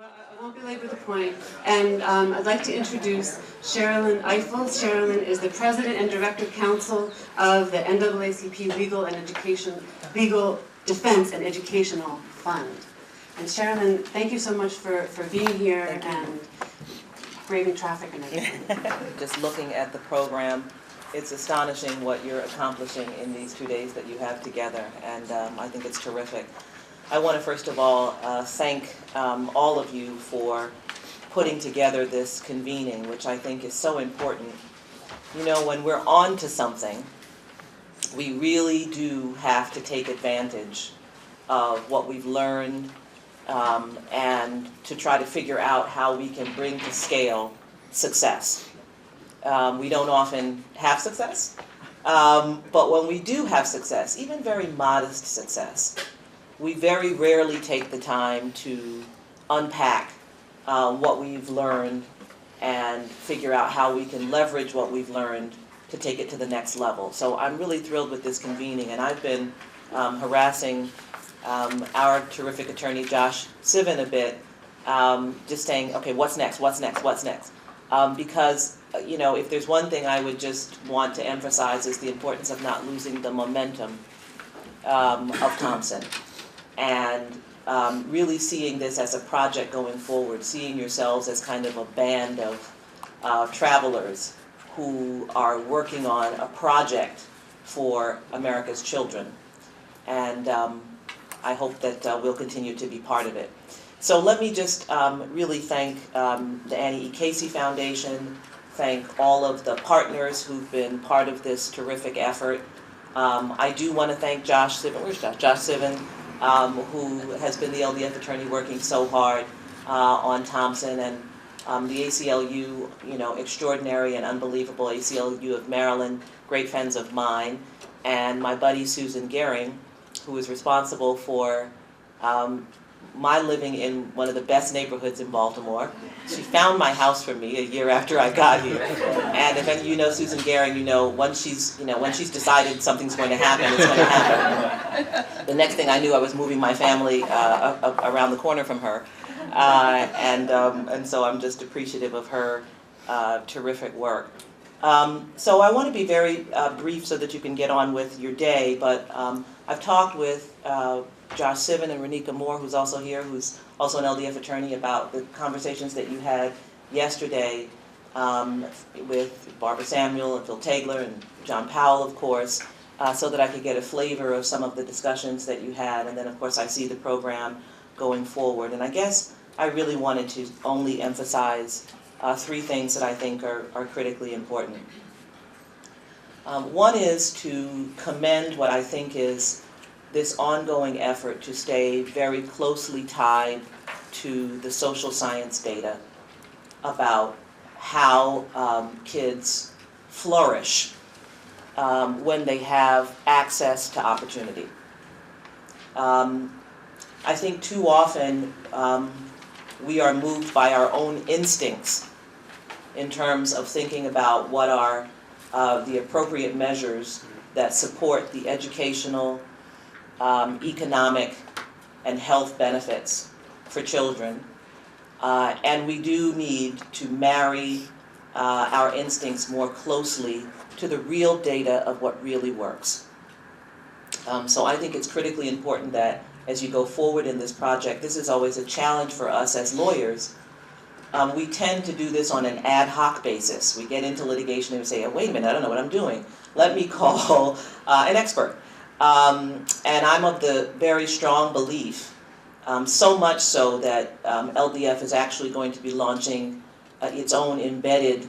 I won't belabor the point, and I'd like to introduce Sherrilyn Ifill. Sherrilyn is the President and Director Counsel of the NAACP Legal Defense and Educational Fund. And Sherrilyn, thank you so much for being here and braving traffic and everything. Just looking at the program, it's astonishing what you're accomplishing in these 2 days that you have together, and I think it's terrific. I want to first of all thank all of you for putting together this convening, which I think is so important. You know, when we're on to something, we really do have to take advantage of what we've learned and to try to figure out how we can bring to scale success. We don't often have success, but when we do have success, even very modest success, we very rarely take the time to unpack what we've learned and figure out how we can leverage what we've learned to take it to the next level. So I'm really thrilled with this convening, and I've been harassing our terrific attorney, Josh Sivin, a bit, just saying, okay, what's next, what's next, what's next? Because, you know, if there's one thing I would just want to emphasize is the importance of not losing the momentum of Thompson. And really seeing this as a project going forward, seeing yourselves as kind of a band of travelers who are working on a project for America's children. And I hope that we'll continue to be part of it. So let me just really thank the Annie E. Casey Foundation, thank all of the partners who've been part of this terrific effort. I do want to thank Josh Sivin. Where's Josh? Josh Sivin, who has been the LDF attorney working so hard on Thompson, and the ACLU, you know, extraordinary and unbelievable ACLU of Maryland, great friends of mine, and my buddy Susan Gehring, who is responsible for my living in one of the best neighborhoods in Baltimore. She found my house for me a year after I got here. And if any of you know Susan Gehring, you know once she's decided something's going to happen, it's going to happen. The next thing I knew, I was moving my family around the corner from her, and so I'm just appreciative of her terrific work. So I want to be very brief so that you can get on with your day, but I've talked with Josh Sivin and Renika Moore, who's also here, who's also an LDF attorney, about the conversations that you had yesterday with Barbara Samuel and Phil Tagler and John Powell, of course, so that I could get a flavor of some of the discussions that you had. And then, of course, I see the program going forward. And I guess I really wanted to only emphasize three things that I think are critically important. One is to commend what I think is this ongoing effort to stay very closely tied to the social science data about how kids flourish when they have access to opportunity. I think too often we are moved by our own instincts in terms of thinking about what are the appropriate measures that support the educational, economic, and health benefits for children. And we do need to marry our instincts more closely to the real data of what really works. So I think it's critically important that as you go forward in this project, this is always a challenge for us as lawyers. We tend to do this on an ad hoc basis. We get into litigation and we say, oh, wait a minute, I don't know what I'm doing. Let me call an expert. And I'm of the very strong belief, so much so that LDF is actually going to be launching its own embedded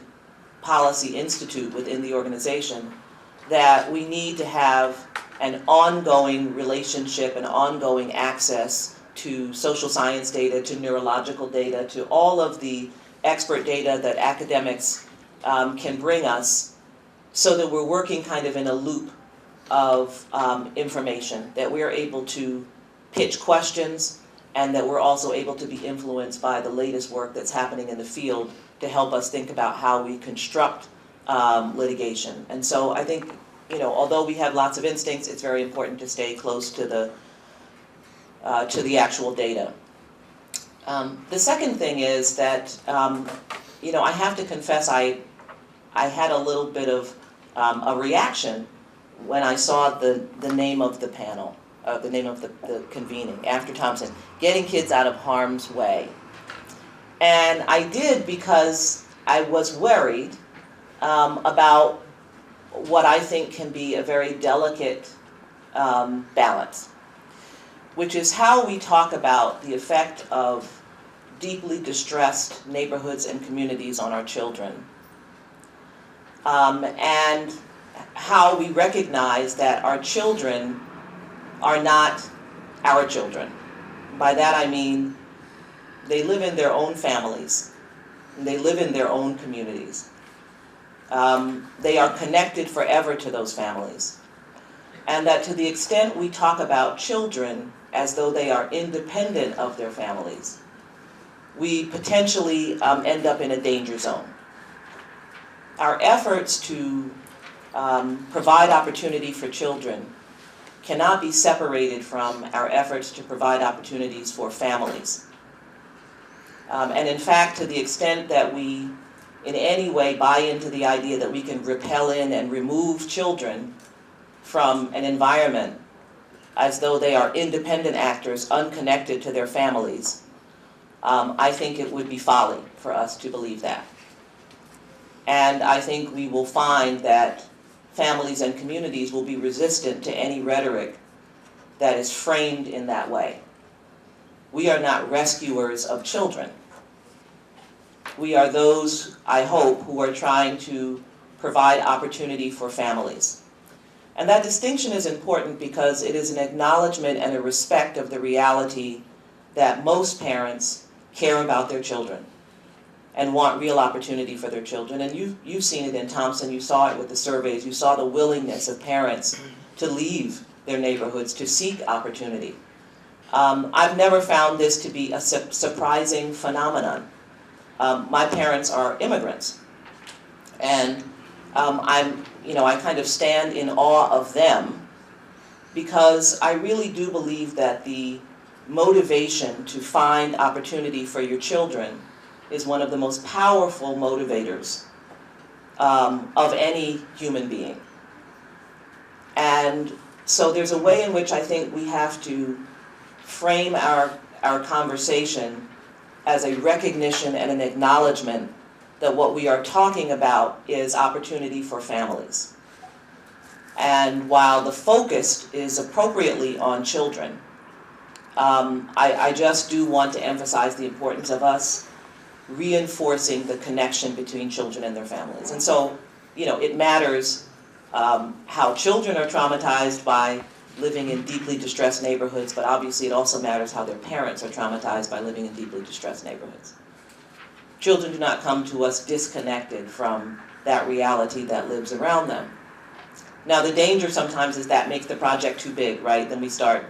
policy institute within the organization, that we need to have an ongoing relationship and ongoing access to social science data, to neurological data, to all of the expert data that academics can bring us, so that we're working kind of in a loop of information, that we're able to pitch questions, and that we're also able to be influenced by the latest work that's happening in the field to help us think about how we construct litigation. And so I think, you know, although we have lots of instincts, it's very important to stay close to the actual data. The second thing is that, I have to confess I had a little bit of a reaction when I saw the name of the panel, the name of the convening after Thompson, Getting Kids Out of Harm's Way. And I did because I was worried about what I think can be a very delicate balance, which is how we talk about the effect of deeply distressed neighborhoods and communities on our children, and how we recognize that our children are not our children. By that I mean they live in their own families, and they live in their own communities. They are connected forever to those families. And that to the extent we talk about children as though they are independent of their families, we potentially end up in a danger zone. Our efforts to provide opportunity for children cannot be separated from our efforts to provide opportunities for families. And in fact, to the extent that we in any way buy into the idea that we can repel in and remove children from an environment as though they are independent actors unconnected to their families, I think it would be folly for us to believe that. And I think we will find that families and communities will be resistant to any rhetoric that is framed in that way. We are not rescuers of children. We are those, I hope, who are trying to provide opportunity for families. And that distinction is important because it is an acknowledgement and a respect of the reality that most parents care about their children and want real opportunity for their children. And you've seen it in Thompson, you saw it with the surveys, you saw the willingness of parents to leave their neighborhoods to seek opportunity. I've never found this to be a surprising phenomenon. My parents are immigrants, and I kind of stand in awe of them because I really do believe that the motivation to find opportunity for your children is one of the most powerful motivators of any human being. And so there's a way in which I think we have to frame our conversation as a recognition and an acknowledgement that what we are talking about is opportunity for families. And while the focus is appropriately on children, I just do want to emphasize the importance of us reinforcing the connection between children and their families. And so, it matters how children are traumatized by living in deeply distressed neighborhoods, but obviously it also matters how their parents are traumatized by living in deeply distressed neighborhoods. Children do not come to us disconnected from that reality that lives around them. Now the danger sometimes is that makes the project too big, right? Then we start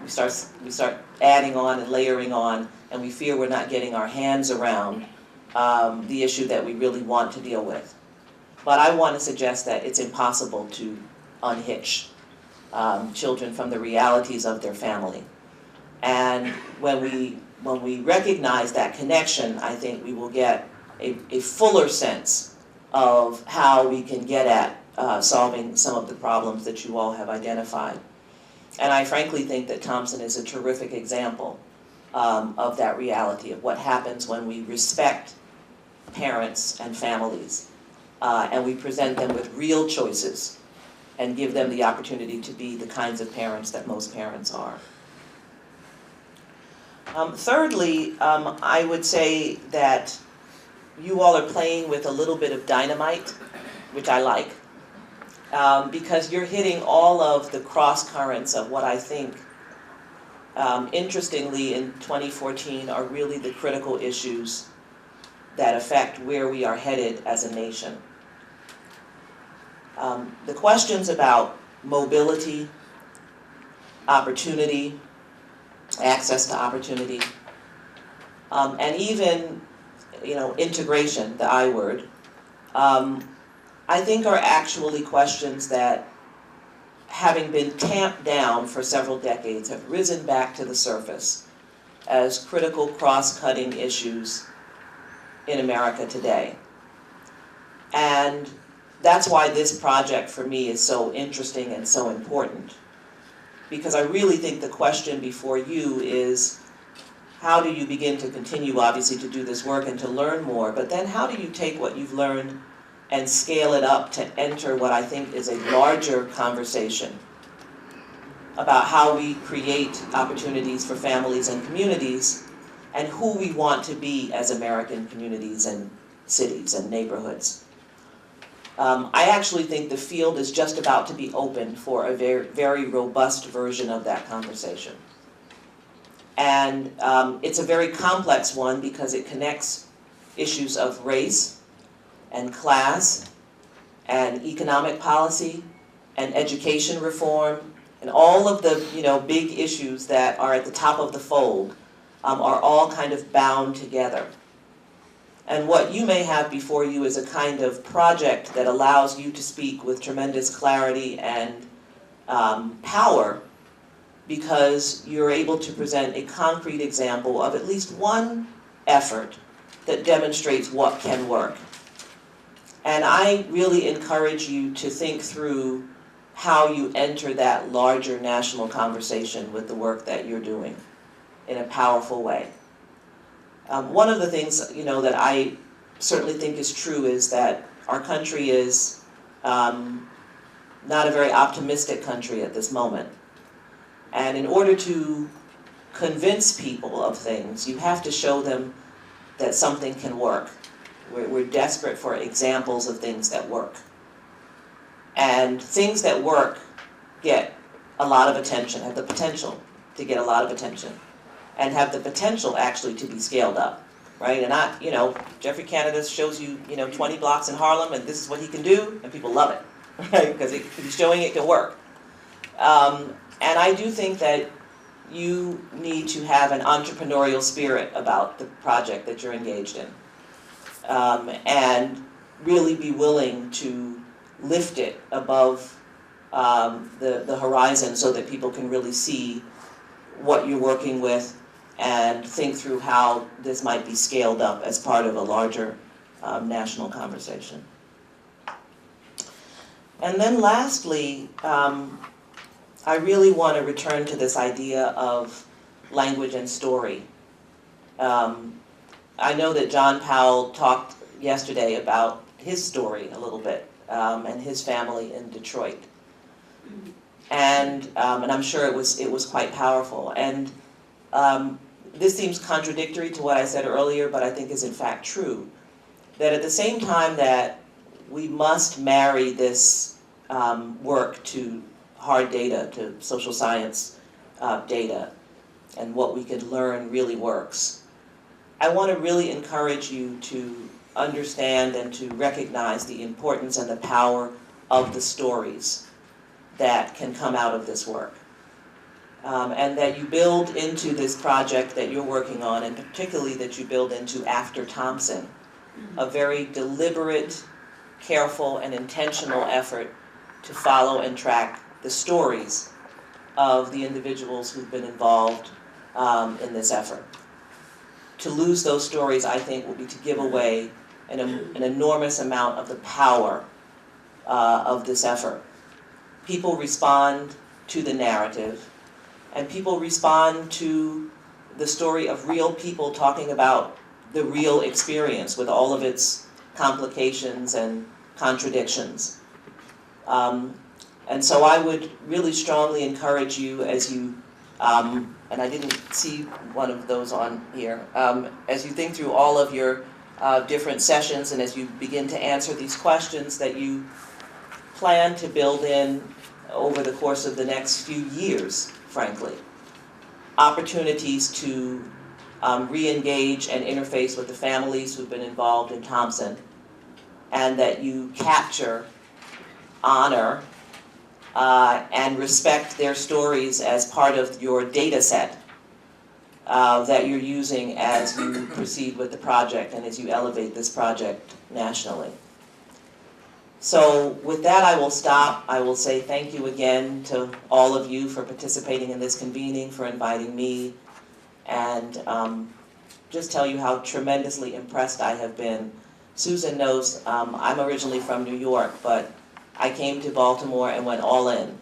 adding on and layering on, and we fear we're not getting our hands around the issue that we really want to deal with. But I want to suggest that it's impossible to unhitch children from the realities of their family. And when we recognize that connection, I think we will get a fuller sense of how we can get at solving some of the problems that you all have identified. And I frankly think that Thompson is a terrific example of that reality, of what happens when we respect parents and families, and we present them with real choices and give them the opportunity to be the kinds of parents that most parents are. Thirdly, I would say that you all are playing with a little bit of dynamite, which I like, because you're hitting all of the cross currents of what I think, interestingly, in 2014 are really the critical issues that affect where we are headed as a nation. The questions about mobility, opportunity, access to opportunity, and even, integration, the I word, I think are actually questions that, having been tamped down for several decades, have risen back to the surface as critical cross-cutting issues in America today. And that's why this project for me is so interesting and so important. Because I really think the question before you is, how do you begin to continue, obviously, to do this work and to learn more, but then how do you take what you've learned and scale it up to enter what I think is a larger conversation about how we create opportunities for families and communities and who we want to be as American communities and cities and neighborhoods. I actually think the field is just about to be opened for a very, very robust version of that conversation. And it's a very complex one because it connects issues of race and class and economic policy and education reform and all of the big issues that are at the top of the fold are all kind of bound together. And what you may have before you is a kind of project that allows you to speak with tremendous clarity and power, because you're able to present a concrete example of at least one effort that demonstrates what can work. And I really encourage you to think through how you enter that larger national conversation with the work that you're doing in a powerful way. One of the things that I certainly think is true is that our country is not a very optimistic country at this moment. And in order to convince people of things, you have to show them that something can work. We're desperate for examples of things that work. And things that work get a lot of attention, have the potential to get a lot of attention, and have the potential actually to be scaled up, right? And Jeffrey Canada shows you, 20 blocks in Harlem, and this is what he can do, and people love it, right? Because he's showing it can work. And I do think that you need to have an entrepreneurial spirit about the project that you're engaged in, and really be willing to lift it above the horizon so that people can really see what you're working with and think through how this might be scaled up as part of a larger national conversation. And then lastly, I really want to return to this idea of language and story. I know that John Powell talked yesterday about his story a little bit, and his family in Detroit. And I'm sure it was quite powerful. And this seems contradictory to what I said earlier, but I think is in fact true. That at the same time that we must marry this work to hard data, to social science data, and what we can learn really works, I want to really encourage you to understand and to recognize the importance and the power of the stories that can come out of this work. And that you build into this project that you're working on, and particularly that you build into After Thompson, a very deliberate, careful, and intentional effort to follow and track the stories of the individuals who've been involved in this effort. To lose those stories, I think, will be to give away an enormous amount of the power of this effort. People respond to the narrative, and people respond to the story of real people talking about the real experience with all of its complications and contradictions. And so I would really strongly encourage you as you, and I didn't see one of those on here, as you think through all of your different sessions and as you begin to answer these questions, that you plan to build in over the course of the next few years, frankly, opportunities to re-engage and interface with the families who've been involved in Thompson, and that you capture, honor, and respect their stories as part of your data set that you're using as you proceed with the project and as you elevate this project nationally. So with that, I will stop. I will say thank you again to all of you for participating in this convening, for inviting me, and just tell you how tremendously impressed I have been. Susan knows I'm originally from New York, but I came to Baltimore and went all in,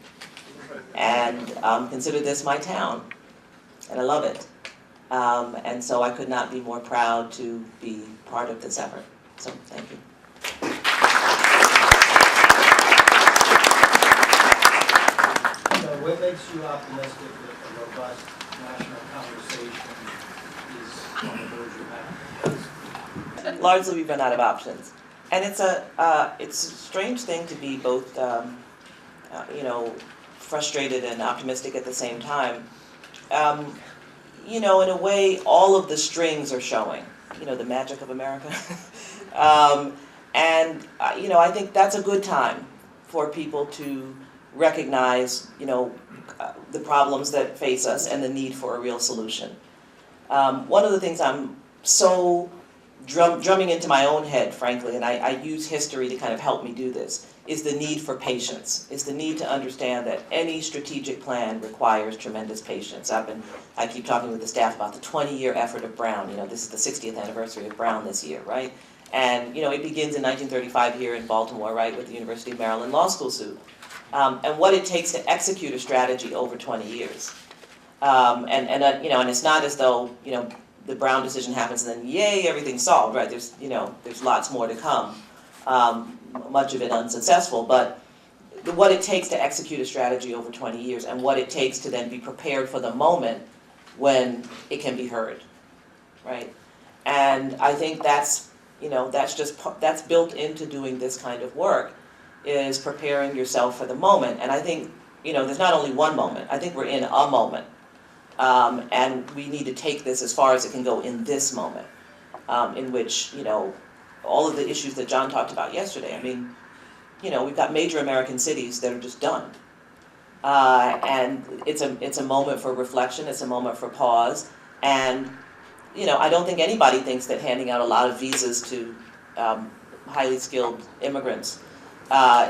and consider this my town, and I love it. And so I could not be more proud to be part of this effort. So thank you. So what makes you optimistic that a robust national conversation is on the verge of happening? Largely, we've run out of options, and it's a strange thing to be both, frustrated and optimistic at the same time. In a way, all of the strings are showing. The magic of America, I think that's a good time for people to recognize, the problems that face us and the need for a real solution. One of the things I'm so drumming into my own head, frankly, and I use history to kind of help me do this, is the need for patience, is the need to understand that any strategic plan requires tremendous patience. I keep talking with the staff about the 20-year effort of Brown. This is the 60th anniversary of Brown this year, right? And, it begins in 1935 here in Baltimore, right, with the University of Maryland Law School suit. And what it takes to execute a strategy over 20 years. And it's not as though, the Brown decision happens and then, yay, everything's solved, right? There's lots more to come. Much of it unsuccessful, but what it takes to execute a strategy over 20 years and what it takes to then be prepared for the moment when it can be heard, right? And I think that's built into doing this kind of work, is preparing yourself for the moment. And I think, there's not only one moment, I think we're in a moment. And we need to take this as far as it can go in this moment, in which, all of the issues that John talked about yesterday. We've got major American cities that are just done. And it's a moment for reflection, it's a moment for pause. And, I don't think anybody thinks that handing out a lot of visas to highly skilled immigrants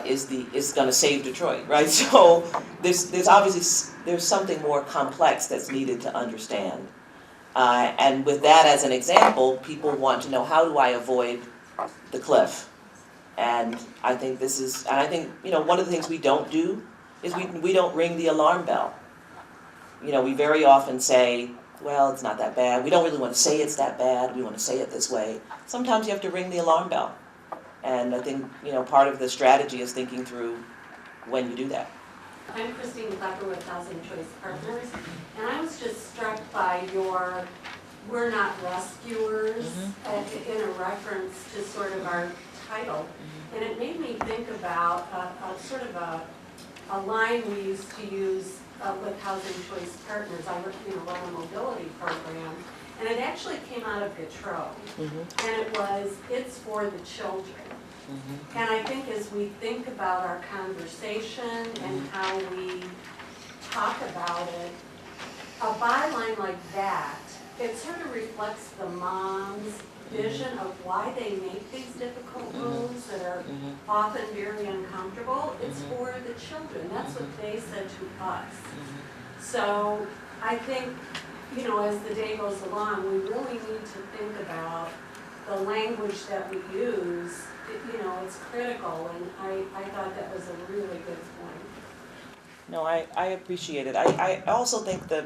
is going to save Detroit, right? So there's obviously something more complex that's needed to understand. And with that as an example, people want to know, how do I avoid the cliff? And I think one of the things we don't do is we don't ring the alarm bell. We very often say, well, it's not that bad. We don't really want to say it's that bad. We want to say it this way. Sometimes you have to ring the alarm bell. And I think, part of the strategy is thinking through when you do that. I'm Christine Clapper with Housing Choice Partners, and I was just struck by your "We're not rescuers" in a reference to sort of our title, and it made me think about a line we used to use with Housing Choice Partners. I run a mobility program, and it actually came out of Gautreaux, and it was, "It's for the children." And I think as we think about our conversation and how we talk about it, a byline like that, it sort of reflects the mom's vision of why they make these difficult moves that are often very uncomfortable. It's for the children. That's what they said to us. So I think, as the day goes along, we really need to think about the language that we use. It's critical, and I thought that was a really good point. No, I appreciate it. I also think that,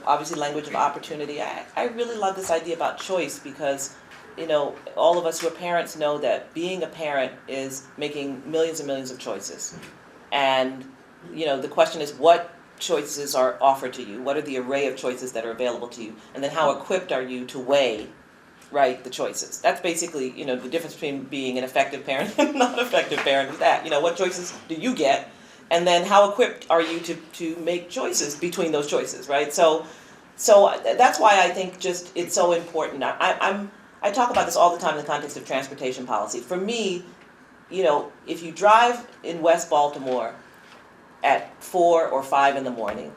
obviously language of opportunity, I really love this idea about choice because, all of us who are parents know that being a parent is making millions and millions of choices. And, the question is, what choices are offered to you? What are the array of choices that are available to you? And then how equipped are you to weigh, right, the choices? That's basically, the difference between being an effective parent and not effective parent is that, what choices do you get? And then how equipped are you to make choices between those choices, right? So that's why I think just it's so important. I talk about this all the time in the context of transportation policy. For me, if you drive in West Baltimore at 4 or 5 in the morning,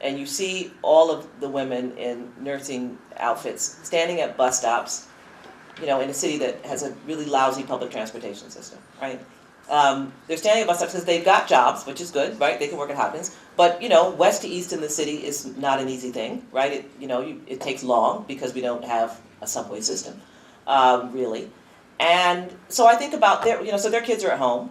and you see all of the women in nursing outfits standing at bus stops, in a city that has a really lousy public transportation system, right? They're standing at bus stops because they've got jobs, which is good, right? They can work at Hopkins. But, west to east in the city is not an easy thing, right? It takes long because we don't have a subway system, really. And so I think about so their kids are at home.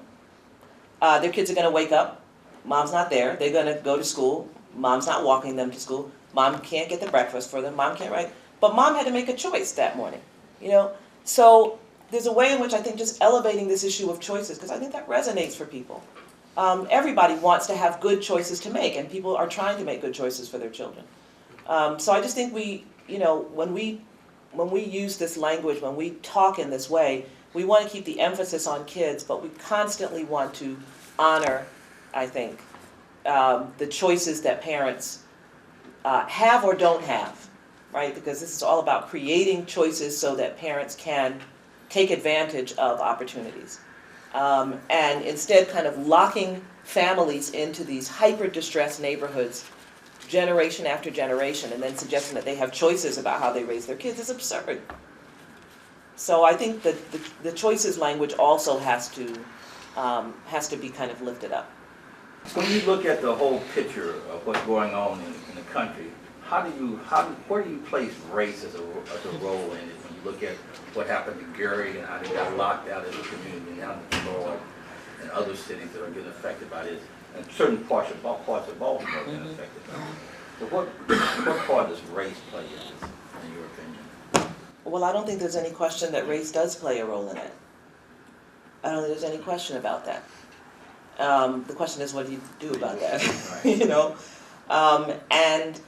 Their kids are going to wake up. Mom's not there. They're going to go to school. Mom's not walking them to school. Mom can't get the breakfast for them. Mom can't write. But mom had to make a choice that morning, So there's a way in which I think just elevating this issue of choices, because I think that resonates for people. Everybody wants to have good choices to make, and people are trying to make good choices for their children. So I just think when we use this language, when we talk in this way, we want to keep the emphasis on kids, but we constantly want to honor, I think, the choices that parents have or don't have, right? Because this is all about creating choices so that parents can take advantage of opportunities. And instead kind of locking families into these hyper-distressed neighborhoods generation after generation and then suggesting that they have choices about how they raise their kids is absurd. So I think that the choices language also has to be kind of lifted up. When you look at the whole picture of what's going on in the country, where do you place race as a role in it? When you look at what happened to Gary and how they got locked out of the community, now in Florida and other cities that are getting affected by this, and certain parts of Baltimore are getting affected by this. So what part does race play in this, in your opinion? Well, I don't think there's any question that race does play a role in it. I don't think there's any question about that. The question is, what do you do about that? And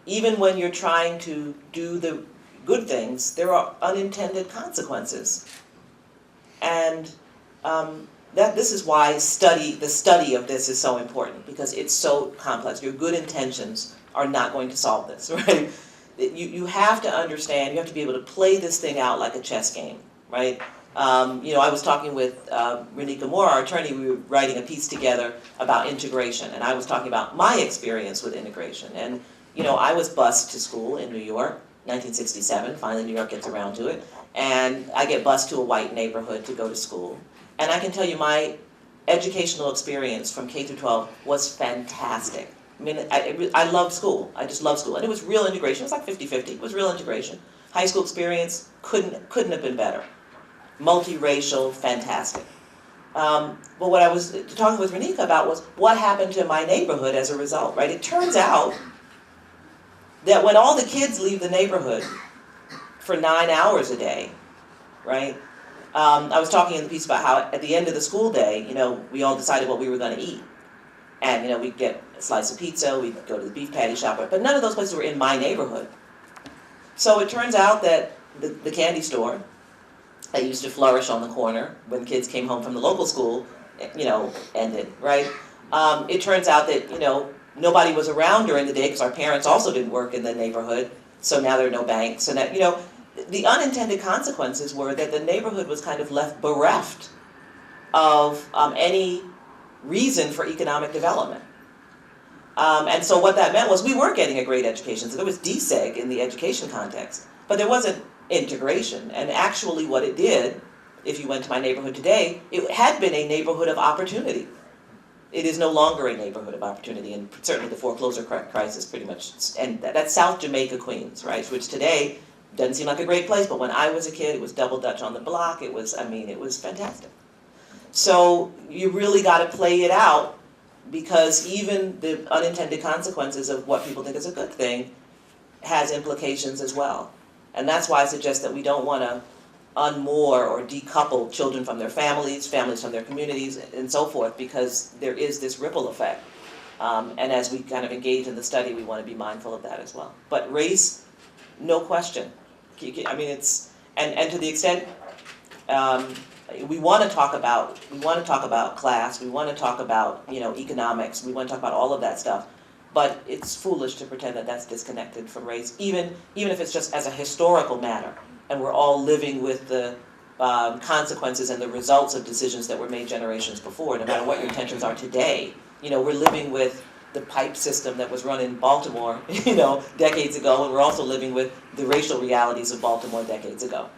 even when you're trying to do the good things, there are unintended consequences. And this is why the study of this is so important, because it's so complex. Your good intentions are not going to solve this, right? You have to understand, you have to be able to play this thing out like a chess game, right? I was talking with Renika Moore, our attorney. We were writing a piece together about integration, and I was talking about my experience with integration. And I was bused to school in New York, 1967. Finally, New York gets around to it, and I get bused to a white neighborhood to go to school. And I can tell you, my educational experience from K through 12 was fantastic. I mean, I loved school. I just loved school, and it was real integration. It was like 50-50. It was real integration. High school experience couldn't have been better. Multiracial, fantastic. But what I was talking with Renika about was what happened to my neighborhood as a result, right? It turns out that when all the kids leave the neighborhood for 9 hours a day, right? I was talking in the piece about how at the end of the school day, we all decided what we were going to eat. And, we'd get a slice of pizza, we'd go to the beef patty shop, but none of those places were in my neighborhood. So it turns out that the candy store that used to flourish on the corner when kids came home from the local school, ended, right? It turns out that, nobody was around during the day because our parents also didn't work in the neighborhood, so now there are no banks. So that, the unintended consequences were that the neighborhood was kind of left bereft of any reason for economic development. And so what that meant was we were getting a great education. So there was deseg in the education context, but there wasn't integration. And actually what it did, if you went to my neighborhood today, it had been a neighborhood of opportunity. It is no longer a neighborhood of opportunity, and certainly the foreclosure crisis pretty much, and that's South Jamaica, Queens, right, which today doesn't seem like a great place, but when I was a kid, it was double Dutch on the block. It was fantastic. So you really got to play it out, because even the unintended consequences of what people think is a good thing has implications as well. And that's why I suggest that we don't want to unmoor or decouple children from their families from their communities, and so forth, because there is this ripple effect. And as we kind of engage in the study, we want to be mindful of that as well. But race, no question. I mean, and to the extent we want to talk about class, we want to talk about economics, we want to talk about all of that stuff. But it's foolish to pretend that that's disconnected from race, even if it's just as a historical matter, and we're all living with the consequences and the results of decisions that were made generations before. No matter what your intentions are today, we're living with the pipe system that was run in Baltimore, decades ago, and we're also living with the racial realities of Baltimore decades ago.